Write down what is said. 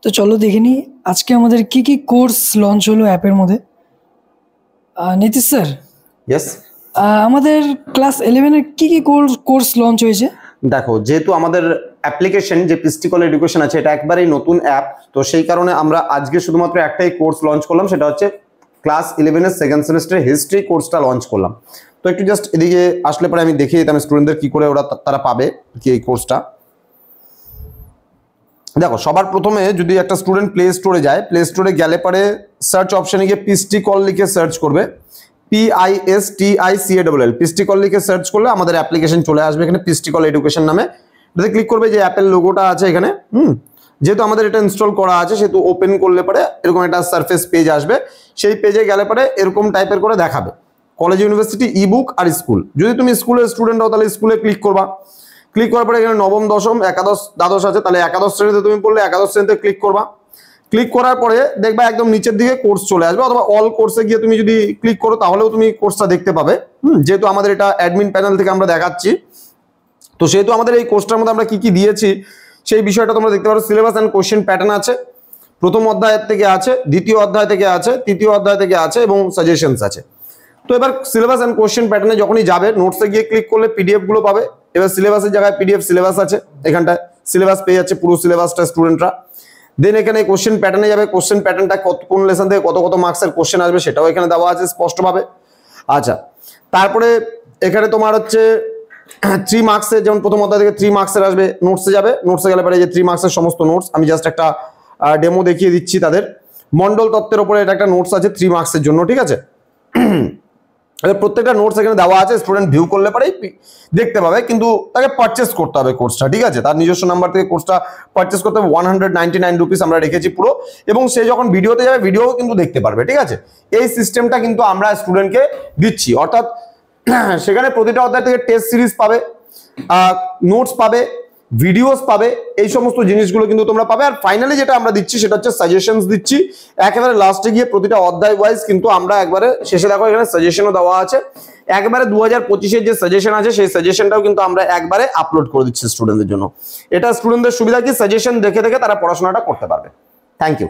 তো চলো দেখে নিই আজকে আমাদের কি কি কোর্স লঞ্চ হলো অ্যাপের মধ্যে। নীতিশ স্যার, ইয়েস, আমাদের ক্লাস 11 এর কি কি কোর্স লঞ্চ হয়েছে? দেখো যেহেতু আমাদের অ্যাপ্লিকেশন যে পিস্টিকল এডুকেশন আছে এটা একবারেই নতুন অ্যাপ, তো সেই কারণে আমরা আজকে শুধুমাত্র একটাই কোর্স লঞ্চ করলাম, সেটা হচ্ছে ক্লাস 11 এর সেকেন্ড সেমিস্টারের হিস্ট্রি কোর্সটা লঞ্চ করলাম। তো একটু জাস্ট এদিকে আসলে পরে আমি দেখিয়ে দিতাম স্টুডেন্টদের কি করে তারা পাবে কি এই কোর্সটা। দেখো সবার প্রথমে যদি একটা স্টুডেন্ট প্লে স্টোরে যায়, প্লে স্টোরে গেলে পরে সার্চ অপশনে গিয়ে পিস্টিকল লিখে সার্চ করবে, PISTICALL পিস্টিকল লিখে সার্চ করলে আমাদের অ্যাপ্লিকেশন চলে আসবে এখানে পিস্টিকল এডুকেশন নামে। এটাতে ক্লিক করবে, যে অ্যাপেল লোগোটা আছে এখানে, যেহেতু আমাদের এটা ইনস্টল করা আছে সেহেতু ওপেন করলে পরে এরকম একটা সারফেস পেজ আসবে। সেই পেজে গেলে পরে এরকম টাইপের করে দেখাবে কলেজ, ইউনিভার্সিটি, ইবুক আর স্কুল। যদি তুমি স্কুলের স্টুডেন্ট হও তাহলে স্কুলে ক্লিক করবা। ক্লিক করার পরে এখানে নবম, দশম, একাদশ, দ্বাদশ আছে, তাহলে একাদশ শ্রেণীতে তুমি পড়লে একাদশ শ্রেণীতে ক্লিক করবা। ক্লিক করার পরে দেখবা একদম নিচের দিকে কোর্স চলে আসবে, অথবা অল কোর্সে গিয়ে তুমি যদি ক্লিক করো তাহলেও তুমি কোর্সটা দেখতে পাবে। যেহেতু আমাদের এটা অ্যাডমিন প্যানেল থেকে আমরা দেখাচ্ছি, তো সেহেতু আমাদের এই কোর্সটার মধ্যে আমরা কি কি দিয়েছি সেই বিষয়টা তোমরা দেখতে পারো। সিলেবাস অ্যান্ড কোশ্চেন প্যাটার্ন আছে, প্রথম অধ্যায়ের থেকে আছে, দ্বিতীয় অধ্যায় থেকে আছে, তৃতীয় অধ্যায় থেকে আছে এবং সাজেশনস আছে। তো এবার সিলেবাস অ্যান্ড কোশ্চেন প্যাটার্নে যখনই যাবে নোটসে গিয়ে ক্লিক করলে পিডিএফ গুলো পাবে। এবার সিলেবাসের জায়গায় পিডিএফ সিলেবাস আছে, এখানটায় সিলেবাস পেয়ে যাচ্ছে পুরো সিলেবাসটা স্টুডেন্টরা। দেন এখানে কোশ্চেন প্যাটার্নে যাবে, কোশ্চেন প্যাটার্নটা কোন লেসন থেকে কত কত মার্কসের কোশ্চেন আসবে সেটাও এখানে দেওয়া আছে স্পষ্টভাবে। আচ্ছা, তারপরে এখানে তোমার হচ্ছে 3 মার্কসের, যেমন প্রথম অধ্যায় থেকে 3 মার্কসের আসবে, নোটসে যাবে, নোটসে গেলে পরে যে 3 মার্কসের সমস্ত নোটস, আমি জাস্ট একটা ডেমো দেখিয়ে দিচ্ছি তাদের। মন্ডল তত্ত্বের উপরে এটা একটা নোটস আছে 3 মার্কসের জন্য, ঠিক আছে। প্রত্যেকটা নোটস এখানে দেওয়া আছে, স্টুডেন্ট ভিউ করলে পরেই দেখতে পাবে, কিন্তু তাকে পারচেস করতে হবে কোর্সটা, ঠিক আছে। তার নিজস্ব নাম্বার থেকে কোর্সটা পারচেস করতে হবে। 199 রুপিস আমরা রেখেছি পুরো, এবং সে যখন ভিডিওতে যাবে ভিডিও কিন্তু দেখতে পারবে, ঠিক আছে। এই সিস্টেমটা কিন্তু আমরা স্টুডেন্টকে দিচ্ছি, অর্থাৎ সেখানে প্রতিটা অধ্যায় থেকে টেস্ট সিরিজ পাবে, নোটস পাবে, ভিডিওস পাবে, এই সমস্ত জিনিসগুলো কিন্তু তোমরা পাবে। আর ফাইনালি যেটা আমরা দিচ্ছি সেটা হচ্ছে সাজেশনস দিচ্ছি একেবারে লাস্টে গিয়ে, প্রতিটা অধ্যায় ওয়াইজ কিন্তু আমরা একবারে শেষে দেখো এখানে সাজেশনও দেওয়া আছে। একবারে 2025-এর যে সাজেশন আছে সেই সাজেশনটাও কিন্তু আমরা একবারে আপলোড করে দিচ্ছি স্টুডেন্টদের জন্য। এটা স্টুডেন্টদের সুবিধা কি, সাজেশন দেখে দেখে তারা পড়াশোনাটা করতে পারবে। Thank you.